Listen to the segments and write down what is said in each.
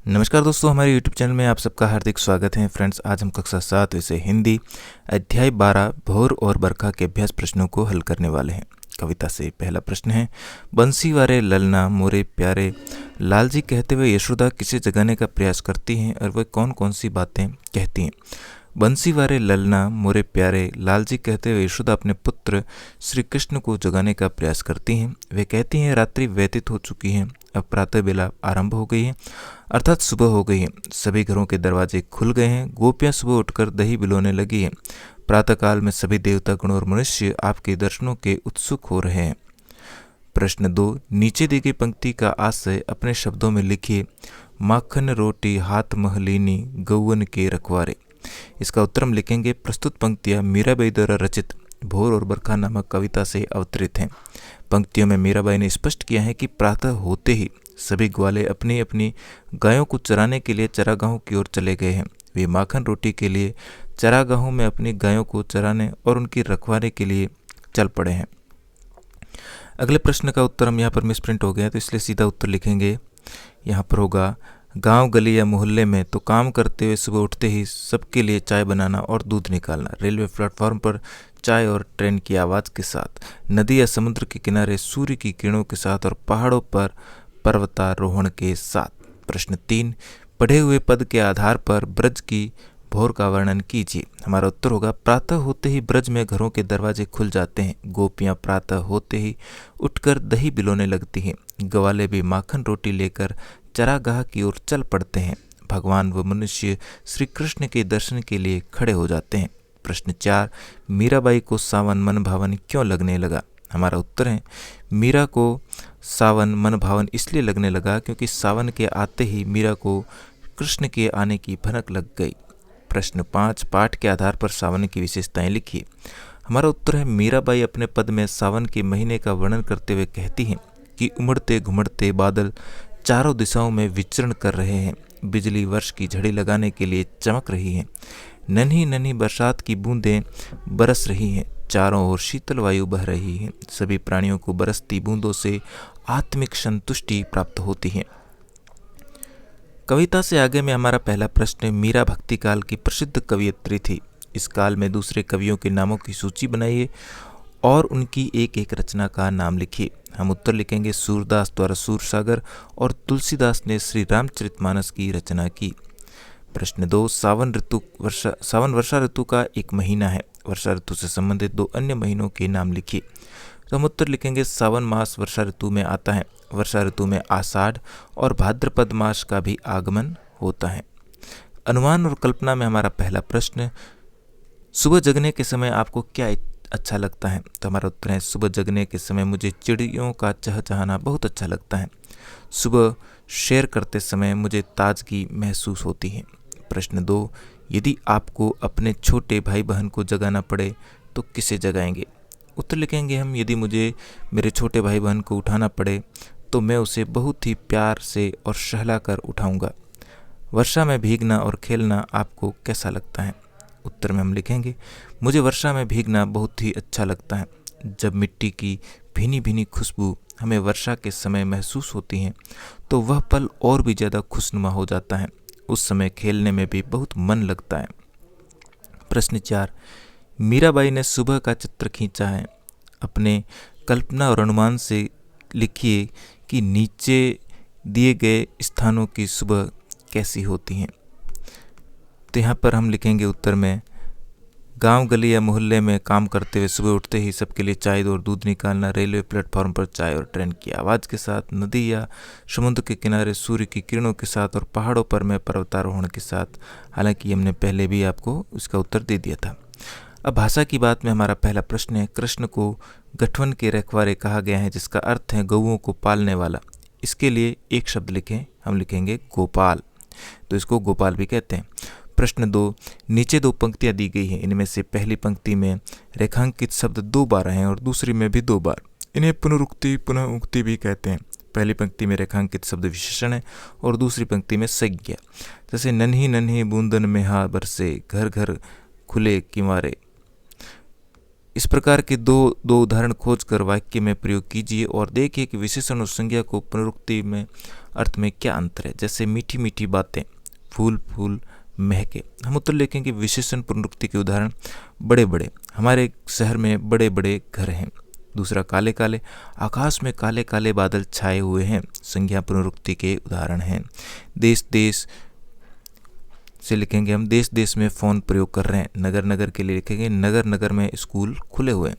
नमस्कार दोस्तों, हमारे YouTube चैनल में आप सबका हार्दिक स्वागत है। फ्रेंड्स, आज हम कक्षा 7 विषय हिंदी अध्याय 12 भोर और बरखा के अभ्यास प्रश्नों को हल करने वाले हैं। कविता से पहला प्रश्न है, बंसी वारे ललना मोरे प्यारे लाल जी कहते हुए यशोदा किसे जगाने का प्रयास करती हैं और वह कौन कौन सी बातें कहती हैं। बंसी वारे ललना मोरे प्यारे लाल जी कहते हुए यशोदा अपने पुत्र श्री कृष्ण को जगाने का प्रयास करती हैं। वे कहती हैं, रात्रि व्यतीत हो चुकी है, अब प्रातः बेला आरंभ हो गई है, अर्थात सुबह हो गई है। सभी घरों के दरवाजे खुल गए हैं। गोपियां सुबह उठकर दही बिलोने लगी हैं। प्रातःकाल में सभी देवता गण और मनुष्य आपके दर्शनों के उत्सुक हो रहे हैं। प्रश्न 2, नीचे दी गई पंक्ति का आशय अपने शब्दों में लिखिए। माखन रोटी हाथ महलीनी गौवन के रखवारे। इसका उत्तर हम लिखेंगे। प्रस्तुत पंक्तियां मीराबाई द्वारा रचित भोर और बरखा नामक कविता से अवतरित हैं। पंक्तियों में मीराबाई ने स्पष्ट किया है कि प्रातः होते ही सभी ग्वाले अपनी अपनी गायों को चराने के लिए चरागाहों की ओर चले गए हैं। वे माखन रोटी के लिए चरागाहों में अपनी गायों को चराने और उनकी रखवाले के लिए चल पड़े हैं। अगले प्रश्न का उत्तर हम यहाँ पर मिसप्रिंट हो गया, तो इसलिए सीधा उत्तर लिखेंगे। यहाँ पर होगा, गांव गली या मोहल्ले में तो काम करते हुए सुबह उठते ही सबके लिए चाय बनाना और दूध निकालना, रेलवे प्लेटफॉर्म पर चाय और ट्रेन की आवाज़ के साथ, नदी या समुद्र के किनारे सूर्य की किरणों के साथ और पहाड़ों पर पर्वतारोहण के साथ। प्रश्न 3, पढ़े हुए पद के आधार पर ब्रज की भोर का वर्णन कीजिए। हमारा उत्तर होगा, प्रातः होते ही ब्रज में घरों के दरवाजे खुल जाते हैं। गोपियां प्रातः होते ही उठकर दही बिलोने लगती हैं। ग्वाले भी माखन रोटी लेकर चरागाह की ओर चल पड़ते हैं। भगवान व मनुष्य श्री कृष्ण के दर्शन के लिए खड़े हो जाते हैं। प्रश्न 4, मीराबाई को सावन मन भावन क्यों लगने लगा। हमारा उत्तर है, मीरा को सावन मन भावन इसलिए लगने लगा क्योंकि सावन के आते ही मीरा को कृष्ण के आने की भनक लग गई। प्रश्न 5, पाठ के आधार पर सावन की विशेषताएं लिखिए। हमारा उत्तर है, मीराबाई अपने पद में सावन के महीने का वर्णन करते हुए कहती हैं कि उमड़ते घुमड़ते बादल चारों दिशाओं में विचरण कर रहे हैं। बिजली वर्ष की झड़ी लगाने के लिए चमक रही है। नन्ही नन्ही बरसात की बूंदें बरस रही हैं। चारों ओर शीतल वायु बह रही है। सभी प्राणियों को बरसती बूंदों से आत्मिक संतुष्टि प्राप्त होती है। कविता से आगे में हमारा पहला प्रश्न, मीरा भक्ति काल की प्रसिद्ध कवयित्री थी। इस काल में दूसरे कवियों के नामों की सूची बनाइए और उनकी एक एक रचना का नाम लिखिए। हम उत्तर लिखेंगे, सूरदास द्वारा सूरसागर और तुलसीदास ने श्री रामचरितमानस की रचना की। प्रश्न 2, सावन वर्षा ऋतु का एक महीना है। वर्षा ऋतु से संबंधित 2 अन्य महीनों के नाम लिखिए। तो हम उत्तर लिखेंगे, सावन मास वर्षा ऋतु में आता है। वर्षा ऋतु में आषाढ़ और भाद्रपद मास का भी आगमन होता है। अनुमान और कल्पना में हमारा पहला प्रश्न, सुबह जगने के समय आपको क्या अच्छा लगता है। तो हमारा उत्तर है, सुबह जगने के समय मुझे चिड़ियों का चहचहाना बहुत अच्छा लगता है। सुबह शेर करते समय मुझे ताजगी महसूस होती है। प्रश्न 2, यदि आपको अपने छोटे भाई बहन को जगाना पड़े तो किसे जगाएंगे। उत्तर लिखेंगे हम, यदि मुझे मेरे छोटे भाई बहन को उठाना पड़े तो मैं उसे बहुत ही प्यार से और सहला कर उठाऊंगा। वर्षा में भीगना और खेलना आपको कैसा लगता है। उत्तर में हम लिखेंगे, मुझे वर्षा में भीगना बहुत ही अच्छा लगता है। जब मिट्टी की भीनी भीनी खुशबू हमें वर्षा के समय महसूस होती है तो वह पल और भी ज़्यादा खुशनुमा हो जाता है। उस समय खेलने में भी बहुत मन लगता है। प्रश्न 4, मीराबाई ने सुबह का चित्र खींचा है। अपने कल्पना और अनुमान से लिखिए कि नीचे दिए गए स्थानों की सुबह कैसी होती हैं। तो यहाँ पर हम लिखेंगे उत्तर में, गांव गली या मोहल्ले में काम करते हुए सुबह उठते ही सबके लिए चाय और दूध निकालना, रेलवे प्लेटफॉर्म पर चाय और ट्रेन की आवाज़ के साथ, नदी या समुद्र के किनारे सूर्य की किरणों के साथ और पहाड़ों पर में पर्वतारोहण के साथ। हालांकि हमने पहले भी आपको इसका उत्तर दे दिया था। अब भाषा की बात में हमारा पहला प्रश्न है, कृष्ण को गठवन के रखवारे कहा गया है, जिसका अर्थ है गौओं को पालने वाला। इसके लिए एक शब्द लिखें। हम लिखेंगे गोपाल, तो इसको गोपाल भी कहते हैं। प्रश्न 2, नीचे 2 पंक्तियां दी गई हैं। इनमें से पहली पंक्ति में रेखांकित शब्द 2 बार हैं और दूसरी में भी 2 बार। इन्हें पुनरुक्ति पुनः उक्ति भी कहते हैं। पहली पंक्ति में रेखांकित शब्द विशेषण है और दूसरी पंक्ति में संज्ञा। जैसे नन्ही नन्ही बूंदन में हा बरसे, घर घर खुले किवारे। इस प्रकार के दो उदाहरण खोजकर वाक्य में प्रयोग कीजिए और देखिए कि विशेषण और संज्ञा को पुनरुक्ति में अर्थ में क्या अंतर है। जैसे मीठी मीठी बातें, फूल फूल महके। हम उत्तर लिखेंगे विशेषण पुनरुक्ति के उदाहरण, बड़े बड़े, हमारे शहर में बड़े बड़े घर हैं। दूसरा, काले काले, आकाश में काले काले बादल छाए हुए हैं। संज्ञा पुनरुक्ति के उदाहरण हैं। देश देश से लिखेंगे हम, देश देश में फ़ोन प्रयोग कर रहे हैं। नगर नगर के लिए लिखेंगे, नगर नगर में स्कूल खुले हुए हैं।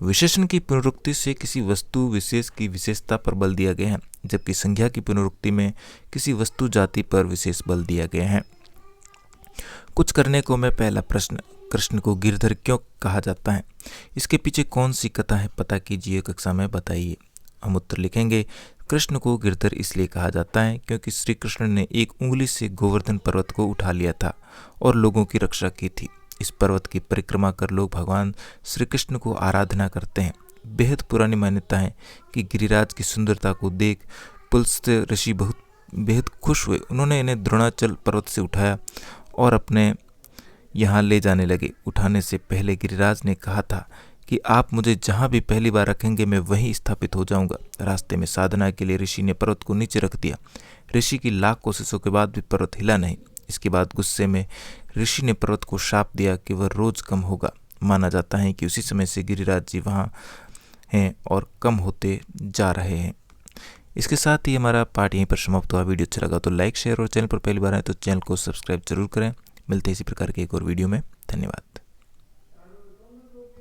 विशेषण की पुनरुक्ति से किसी वस्तु विशेष की विशेषता पर बल दिया गया है, जबकि संज्ञा की पुनरुक्ति में किसी वस्तु जाति पर विशेष बल दिया गया है। कुछ करने को मैं पहला प्रश्न, कृष्ण को गिरधर क्यों कहा जाता है? इसके पीछे कौन सी कथा है, पता कीजिए, कक्षा में बताइए। हम उत्तर लिखेंगे, कृष्ण को गिरधर इसलिए कहा जाता है क्योंकि श्री कृष्ण ने एक उंगली से गोवर्धन पर्वत को उठा लिया था और लोगों की रक्षा की थी। इस पर्वत की परिक्रमा कर लोग भगवान श्री कृष्ण को आराधना करते हैं। बेहद पुरानी मान्यता है कि गिरिराज की सुंदरता को देख पुलस्त्य ऋषि बेहद खुश हुए। उन्होंने इन्हें द्रोणाचल पर्वत से उठाया और अपने यहाँ ले जाने लगे। उठाने से पहले गिरिराज ने कहा था कि आप मुझे जहाँ भी पहली बार रखेंगे मैं वहीं स्थापित हो जाऊंगा। रास्ते में साधना के लिए ऋषि ने पर्वत को नीचे रख दिया। ऋषि की लाख कोशिशों के बाद भी पर्वत हिला नहीं। इसके बाद गुस्से में ऋषि ने पर्वत को शाप दिया कि वह रोज कम होगा। माना जाता है कि उसी समय से गिरिराज जी वहाँ हैं और कम होते जा रहे हैं। इसके साथ ही हमारा पाठ यहीं पर समाप्त हुआ। वीडियो अच्छा लगा तो लाइक, शेयर और चैनल पर पहली बार आए तो चैनल को सब्सक्राइब जरूर करें। मिलते हैं इसी प्रकार के एक और वीडियो में। धन्यवाद।